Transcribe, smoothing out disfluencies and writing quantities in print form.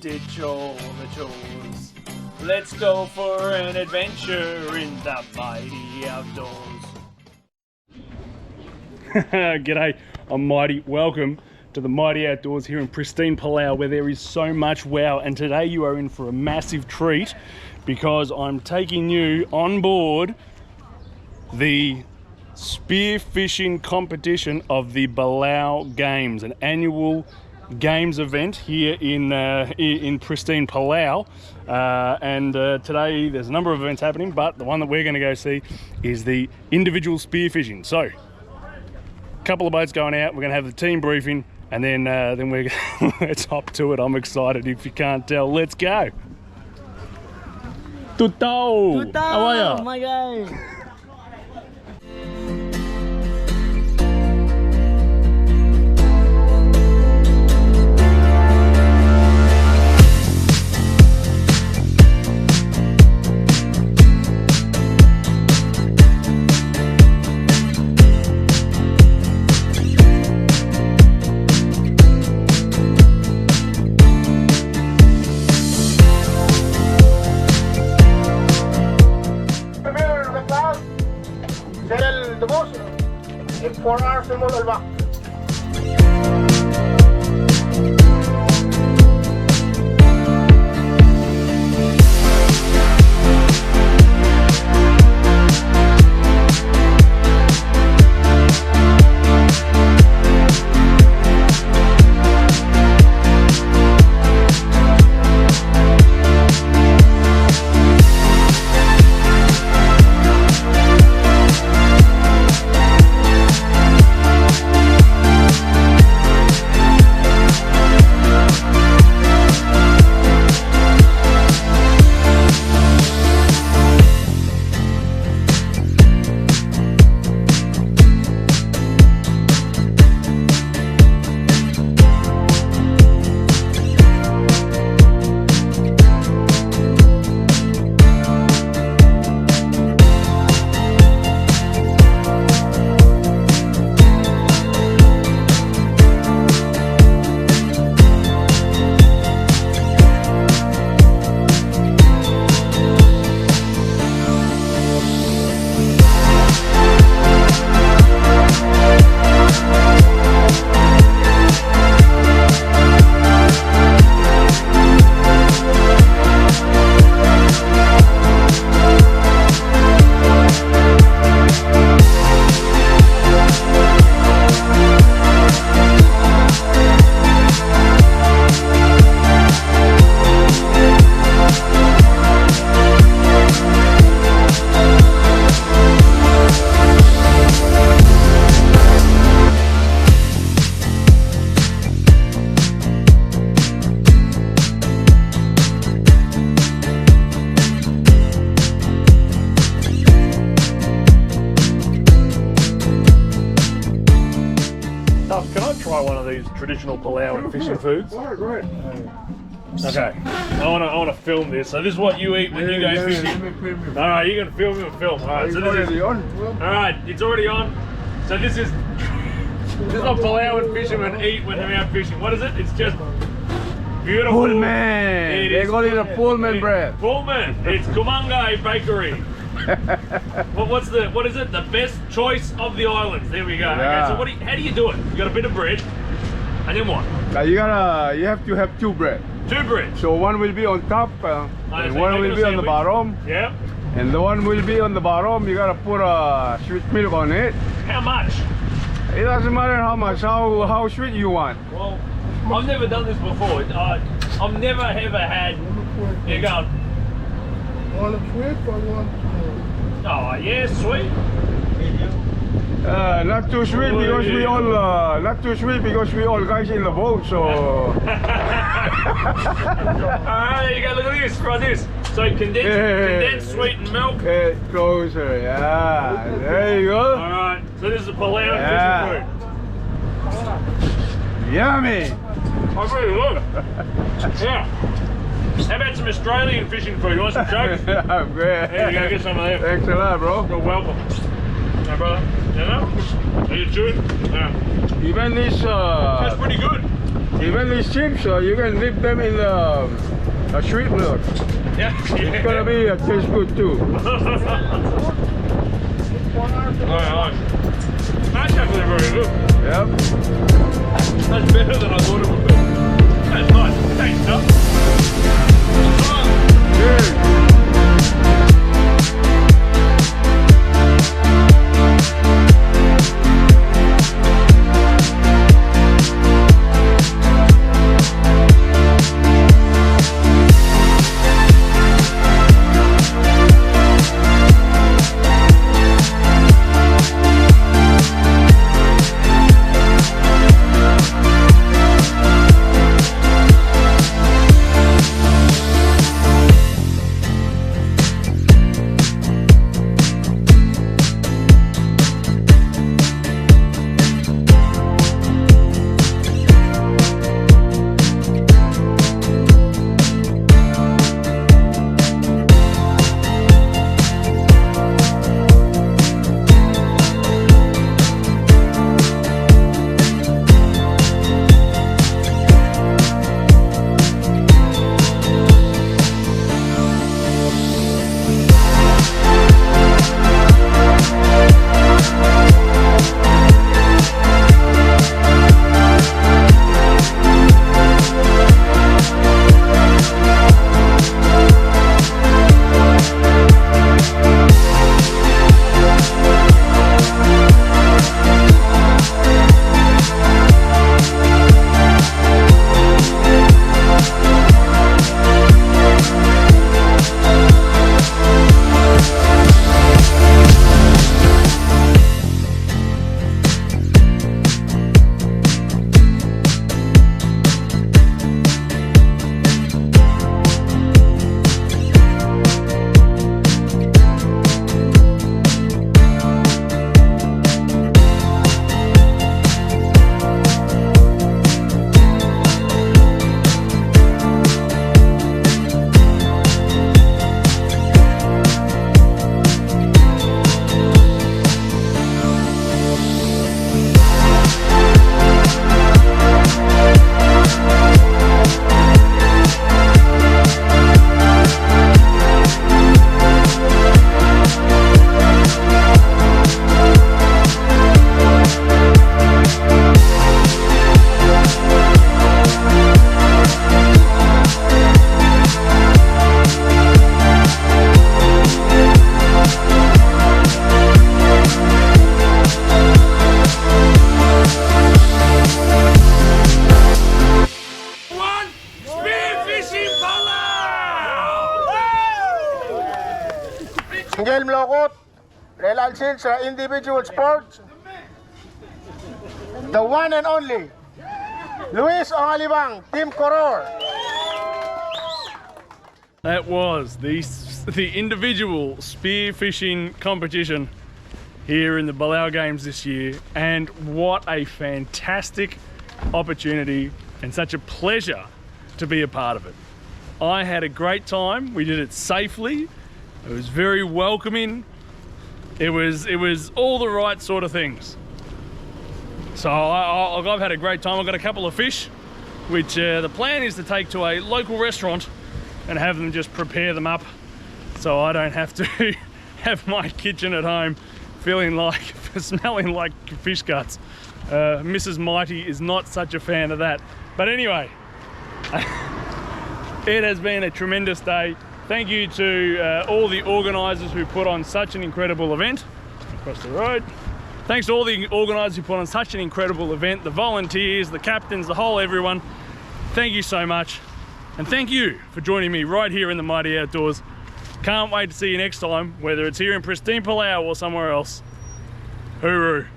ditch all the chores. Let's go for an adventure in the mighty outdoors. G'day, I'm Mighty. Welcome to the mighty outdoors here in pristine Palau, where there is so much wow. And today you are in for a massive treat because I'm taking you on board the spearfishing competition of the Belau Games, an annual games event here in pristine Palau. Today there's a number of events happening, but the one that we're going to go see is the individual spearfishing. So, a couple of boats going out. We're going to have the team briefing, and then we're let's hop to it. I'm excited. If you can't tell, let's go. Tutau, how are you? My guy. In 4 hours we will back. Can I try one of these traditional Palauan fishing foods? Alright, great. Okay, I want to film this. So this is what you eat when you go fishing. All right, you're gonna film me and film. All right, so this is on. all right. It's already on. So this is what Palauan fishermen eat when they're out fishing. What is it? It's just beautiful. Pullman. They call it a Pullman bread. Pullman. It's Kumangai Bakery. What is it? The best choice of the islands. There we go. Yeah. Okay, so how do you do it? You got a bit of bread, and then what? Now you have to have 2 bread. 2 breads. So one will be on top, and one will be on the bottom. Yep. And the one will be on the bottom. You gotta put sweet milk on it. How much? It doesn't matter how much, how sweet you want. Well, I've never done this before. I've never ever had. You're going. Want a sweet or want? Oh yeah, sweet. Not too sweet because we all guys in the boat. So. Alright, there you go. Look at this. Right, this. So condensed sweetened milk. Get closer, yeah. There you go. Alright. So this is a Palauan fishing food. Yummy. I really love it. Yeah. How about some Australian fishing food? You want some chugs? I'm great. There you go, get some of them. Thanks a lot, bro. You're welcome. Hey, brother. You know? Are you chewing? Yeah. Even this That's pretty good. even one is cheap, so you can leave them in a sweet milk. Yeah. It's gonna be taste good too. Nice. That's actually very good. Yep. That's better than I thought it would be. That's nice. Thanks, Doug. Cheers. Game Lokot, relalsin sa individual sport. The one and only, Luis Ongalibang, Team Koror. That was the individual spearfishing competition here in the Belau Games this year, and what a fantastic opportunity and such a pleasure to be a part of it. I had a great time. We did it safely. It was very welcoming. It was all the right sort of things. So I've had a great time. I've got a couple of fish, which the plan is to take to a local restaurant and have them just prepare them up, so I don't have to have my kitchen at home smelling like fish guts. Mrs. Mighty is not such a fan of that. But anyway, it has been a tremendous day. Thank you to all the organisers who put on such an incredible event. Across the road. Thanks to all the organisers who put on such an incredible event, the volunteers, the captains, the whole everyone. Thank you so much. And thank you for joining me right here in the mighty outdoors. Can't wait to see you next time, whether it's here in pristine Palau or somewhere else. Hooroo.